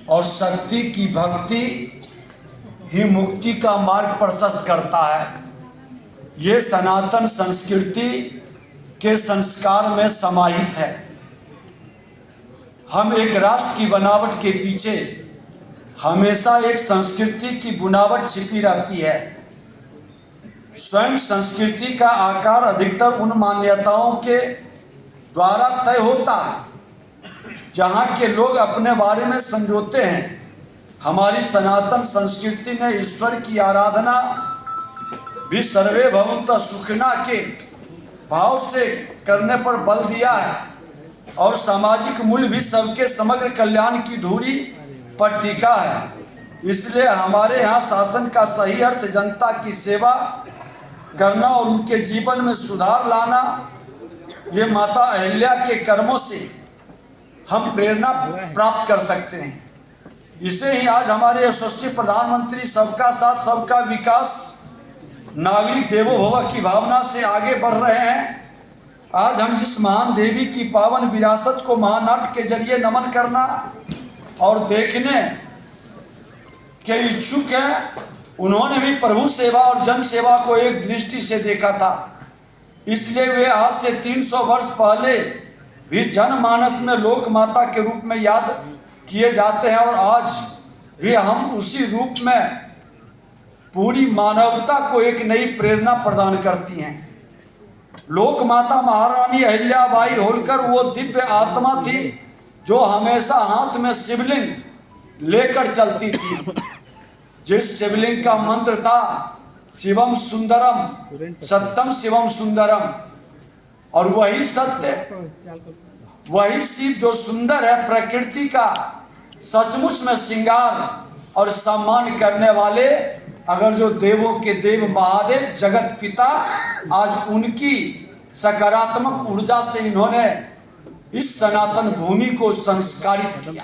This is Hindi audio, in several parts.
और शक्ति की भक्ति ही मुक्ति का मार्ग प्रशस्त करता है। ये सनातन संस्कृति के संस्कार में समाहित है। हम एक राष्ट्र की बनावट के पीछे हमेशा एक संस्कृति की बुनावट छिपी रहती है। स्वयं संस्कृति का आकार अधिकतर उन मान्यताओं के द्वारा तय होता है जहाँ के लोग अपने बारे में समझौते हैं। हमारी सनातन संस्कृति ने ईश्वर की आराधना भी सर्वे भवन्तु सुखिनः के भाव से करने पर बल दिया है और सामाजिक मूल्य भी सबके समग्र कल्याण की धुरी पर टिका है। इसलिए हमारे यहाँ शासन का सही अर्थ जनता की सेवा करना और उनके जीवन में सुधार लाना, ये माता अहिल्या के कर्मों से हम प्रेरणा प्राप्त कर सकते हैं। इसे ही आज हमारे यशस्वी प्रधानमंत्री सबका साथ सबका विकास नागरिक देवो भव की भावना से आगे बढ़ रहे हैं। आज हम जिस महान देवी की पावन विरासत को महानाट्य के जरिए नमन करना और देखने के इच्छुक हैं, उन्होंने भी प्रभु सेवा और जन सेवा को एक दृष्टि से देखा था। इसलिए वे आज से 300 वर्ष पहले भी जनमानस में लोक माता के रूप में याद किए जाते हैं और आज भी हम उसी रूप में पूरी मानवता को एक नई प्रेरणा प्रदान करती हैं। लोक माता महारानी अहिल्याबाई होलकर वो दिव्य आत्मा थी जो हमेशा हाथ में शिवलिंग लेकर चलती थी, जिस शिवलिंग का मंत्र था शिवम सुंदरम सत्यम शिवम सुंदरम। और वही सत्य, वही शिव जो सुंदर है, प्रकृति का सचमुच में श्रृंगार और सम्मान करने वाले, अगर जो देवों के देव महादेव जगत पिता, आज उनकी सकारात्मक ऊर्जा से इन्होंने इस सनातन भूमि को संस्कारित किया।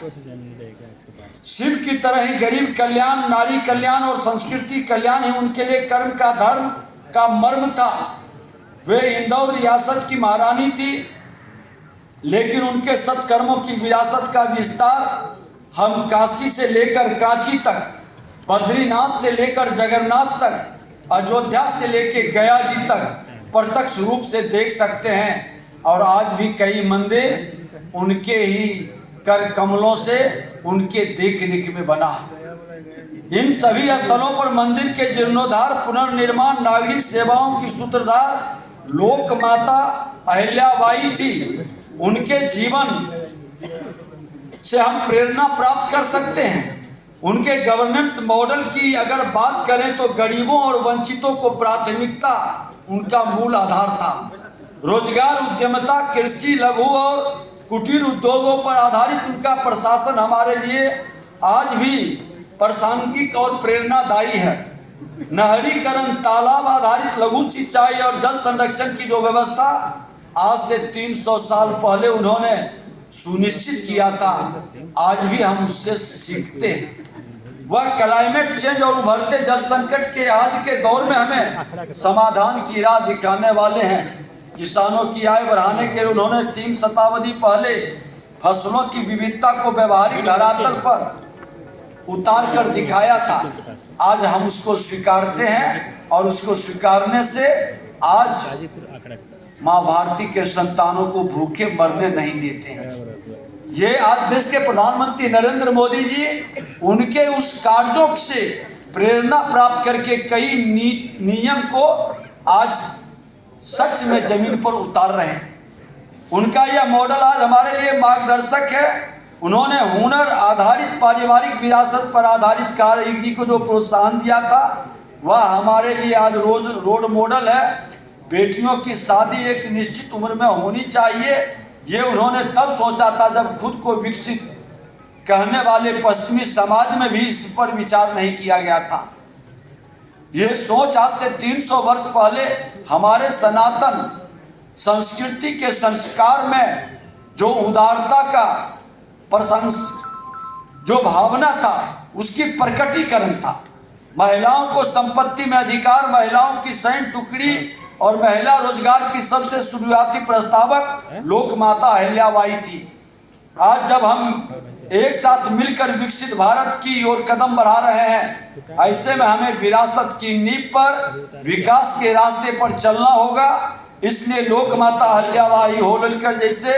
शिव की तरह ही गरीब कल्याण, नारी कल्याण और संस्कृति कल्याण ही उनके लिए कर्म का धर्म का मर्म था। वे इंदौर रियासत की महारानी थी, लेकिन उनके सत्कर्मों की विरासत का विस्तार हम काशी से लेकर कांची तक, बद्रीनाथ से लेकर जगन्नाथ तक, अयोध्या से लेकर गया जी तक प्रत्यक्ष रूप से देख सकते हैं। और आज भी कई मंदिर उनके ही कर कमलों से, उनके देख रेख में बना। इन सभी स्थलों पर मंदिर के जीर्णोद्धार, पुनर्निर्माण, नागरिक सेवाओं की सूत्रधार लोक माता अहिल्याबाई थी। उनके जीवन से हम प्रेरणा प्राप्त कर सकते हैं। उनके गवर्नेंस मॉडल की अगर बात करें तो गरीबों और वंचितों को प्राथमिकता उनका मूल आधार था। रोजगार, उद्यमिता, कृषि, लघु और कुटीर उद्योगों पर आधारित उनका प्रशासन हमारे लिए आज भी प्रासंगिक और प्रेरणादायी है। नहरीकरण, तालाब आधारित लघु सिंचाई और जल संरक्षण की जो व्यवस्था आज से 300 साल पहले उन्होंने सुनिश्चित किया था, आज भी हम उससे सीखते हैं। वह क्लाइमेट चेंज और उभरते जल संकट के आज के दौर में हमें समाधान की राह दिखाने वाले हैं। किसानों की आय बढ़ाने के लिए उन्होंने 3 शताब्दी पहले फसलों की विविधता को व्यवहारिक धरातल पर उतार कर दिखाया था। आज हम उसको स्वीकारते हैं और उसको स्वीकारने से आज माँ भारती के संतानों को भूखे मरने नहीं देते हैं। ये आज देश के प्रधानमंत्री नरेंद्र मोदी जी उनके उस कार्यों से प्रेरणा प्राप्त करके कई नियम को आज सच में जमीन पर उतार रहे हैं। उनका यह मॉडल आज हमारे लिए मार्गदर्शक है। उन्होंने हुनर आधारित पारिवारिक विरासत पर आधारित कारीगरी को जो प्रोत्साहन दिया था, वह हमारे लिए आज रोड मॉडल है। बेटियों की शादी एक निश्चित उम्र में होनी चाहिए, ये उन्होंने तब सोचा था जब खुद को विकसित कहने वाले पश्चिमी समाज में भी इस पर विचार नहीं किया गया था। ये सोच आज से 300 वर्ष पहले हमारे सनातन संस्कृति के संस्कार में जो उदारता का जो भावना था, उसकी प्रकटीकरण था। महिलाओं को संपत्ति में अधिकार, महिलाओं की सैन्य टुकड़ी और महिला रोजगार की सबसे शुरुआती प्रस्तावक लोक माता अहिल्याबाई थी। आज जब हम एक साथ मिलकर विकसित भारत की ओर कदम बढ़ा रहे हैं। ऐसे में हमें विरासत की नींव पर विकास के रास्ते पर चलना होगा। इसलिए लोक माता अहिल्याबाई होलकर जैसे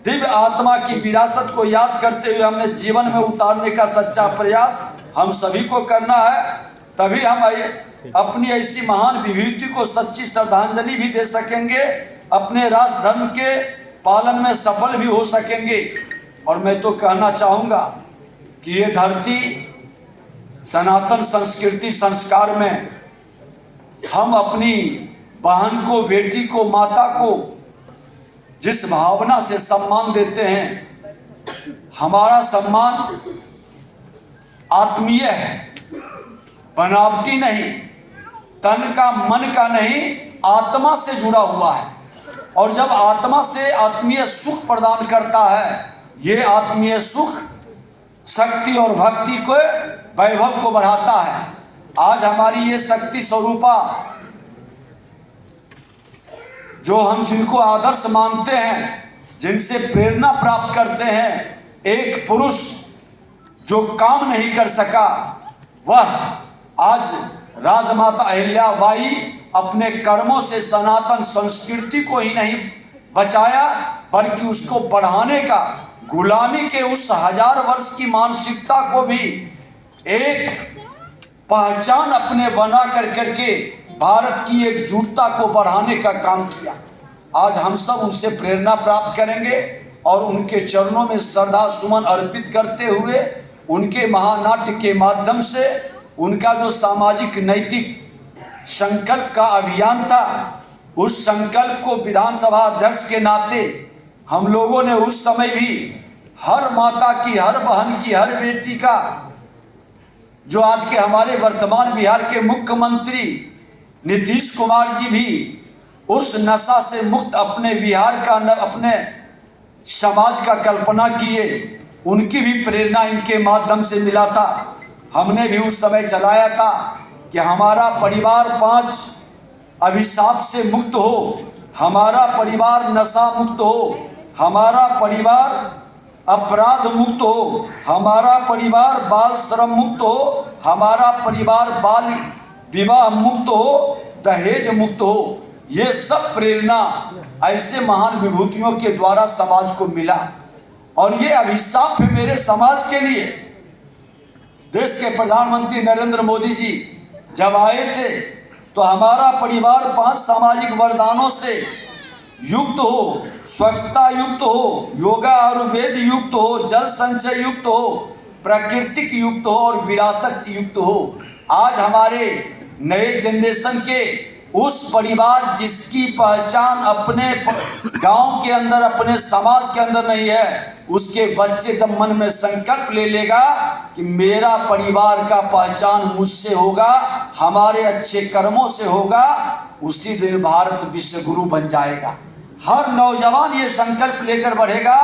दिव्य आत्मा की विरासत को याद करते हुए हमने जीवन में उतारने का सच्चा प्रयास हम सभी को करना है। तभी हम अपनी ऐसी महान विभूति को सच्ची श्रद्धांजलि भी दे सकेंगे, अपने राष्ट्र धर्म के पालन में सफल भी हो सकेंगे। और मैं तो कहना चाहूँगा कि ये धरती सनातन संस्कृति संस्कार में हम अपनी बहन को, बेटी को, माता को जिस भावना से सम्मान देते हैं, हमारा सम्मान आत्मीय है, बनावटी नहीं, तन का मन का नहीं, आत्मा से जुड़ा हुआ है। और जब आत्मा से आत्मीय सुख प्रदान करता है, ये आत्मीय सुख शक्ति और भक्ति को, वैभव को बढ़ाता है। आज हमारी ये शक्ति स्वरूपा जो हम जिनको आदर्श मानते हैं, जिनसे प्रेरणा प्राप्त करते हैं, एक पुरुष जो काम नहीं कर सका, वह आज राजमाता अहिल्याबाई अपने कर्मों से सनातन संस्कृति को ही नहीं बचाया, बल्कि उसको बढ़ाने का, गुलामी के उस 1000 वर्ष की मानसिकता को भी एक पहचान अपने बना करके भारत की एकजुटता को बढ़ाने का काम किया। आज हम सब उनसे प्रेरणा प्राप्त करेंगे और उनके चरणों में श्रद्धा सुमन अर्पित करते हुए, उनके महानाट्य के माध्यम से उनका जो सामाजिक नैतिक संकल्प का अभियान था, उस संकल्प को विधानसभा अध्यक्ष के नाते हम लोगों ने उस समय भी हर माता की, हर बहन की, हर बेटी का, जो आज के हमारे वर्तमान बिहार के मुख्यमंत्री नीतीश कुमार जी भी उस नशा से मुक्त अपने बिहार का, अपने समाज का कल्पना किए, उनकी भी प्रेरणा इनके माध्यम से मिला था। हमने भी उस समय चलाया था कि हमारा परिवार 5 अभिशाप से मुक्त हो, हमारा परिवार नशा मुक्त हो, हमारा परिवार अपराध मुक्त हो, हमारा परिवार बाल श्रम मुक्त हो, हमारा परिवार बाल विवाह मुक्त हो, दहेज मुक्त हो। ये सब प्रेरणा ऐसे महान विभूतियों के द्वारा समाज को मिला। और ये अभिशाप है मेरे समाज के लिए। देश के प्रधानमंत्री नरेंद्र मोदी जी जब आए थे तो हमारा परिवार 5 सामाजिक वरदानों से युक्त हो, स्वच्छता युक्त हो, योगा आयुर्वेद युक्त हो, जल संचय युक्त हो, प्राकृतिक युक्त हो और विरासत युक्त हो। आज हमारे नए जनरेशन के उस परिवार जिसकी पहचान अपने गांव के अंदर, अपने समाज के अंदर नहीं है, उसके बच्चे जब मन में संकल्प ले लेगा कि मेरा परिवार का पहचान मुझसे होगा, हमारे अच्छे कर्मों से होगा, उसी दिन भारत विश्व गुरु बन जाएगा। हर नौजवान ये संकल्प लेकर बढ़ेगा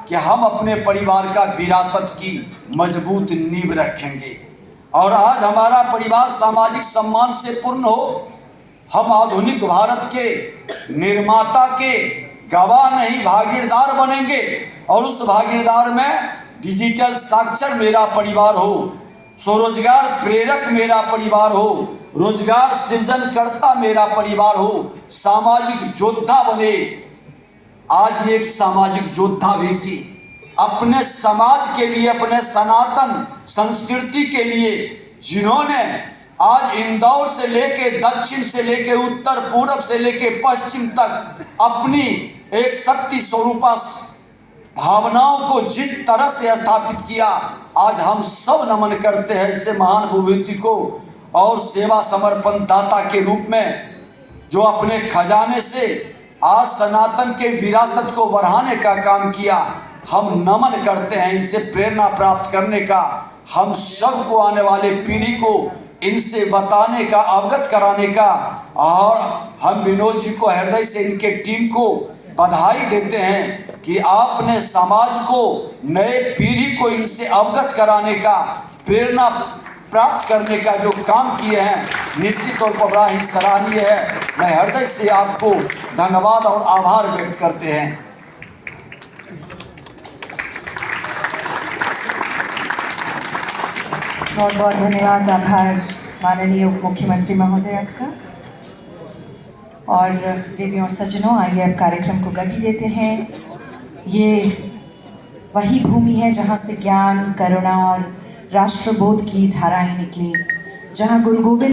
कि हम अपने परिवार का विरासत की मजबूत नींव रखेंगे। और आज हमारा परिवार सामाजिक सम्मान से पूर्ण हो, हम आधुनिक भारत के निर्माता के गवाह नहीं भागीदार बनेंगे। और उस भागीदार में डिजिटल साक्षर मेरा परिवार हो, स्वरोजगार प्रेरक मेरा परिवार हो, रोजगार सृजनकर्ता मेरा परिवार हो, सामाजिक योद्धा बने। आज ये एक सामाजिक योद्धा भी थी, अपने समाज के लिए, अपने सनातन संस्कृति के लिए, जिन्होंने आज इंदौर से लेके दक्षिण से लेके उत्तर पूर्व से लेके पश्चिम तक अपनी एक शक्ति स्वरूपा भावनाओं को जिस तरह से स्थापित किया, आज हम सब नमन करते हैं ऐसे महान विभूति को। और सेवा समर्पण दाता के रूप में जो अपने खजाने से आज सनातन के विरासत को बढ़ाने का काम किया, हम नमन करते हैं। इनसे प्रेरणा प्राप्त करने का, हम सबको आने वाले पीढ़ी को इनसे बताने का, अवगत कराने का। और हम विनोद जी को हृदय से, इनके टीम को बधाई देते हैं कि आपने समाज को, नए पीढ़ी को इनसे अवगत कराने का, प्रेरणा प्राप्त करने का जो काम किए हैं, निश्चित तौर पर बड़ा ही सराहनीय है। मैं हृदय से आपको धन्यवाद और आभार व्यक्त करते हैं। बहुत बहुत धन्यवाद, आभार माननीय उप मुख्यमंत्री महोदय आपका। और देवियों और सज्जनों, आइए अब कार्यक्रम को गति देते हैं। ये वही भूमि है जहाँ से ज्ञान, करुणा और राष्ट्रबोध की धाराएं निकली, जहाँ गुरु गोविंद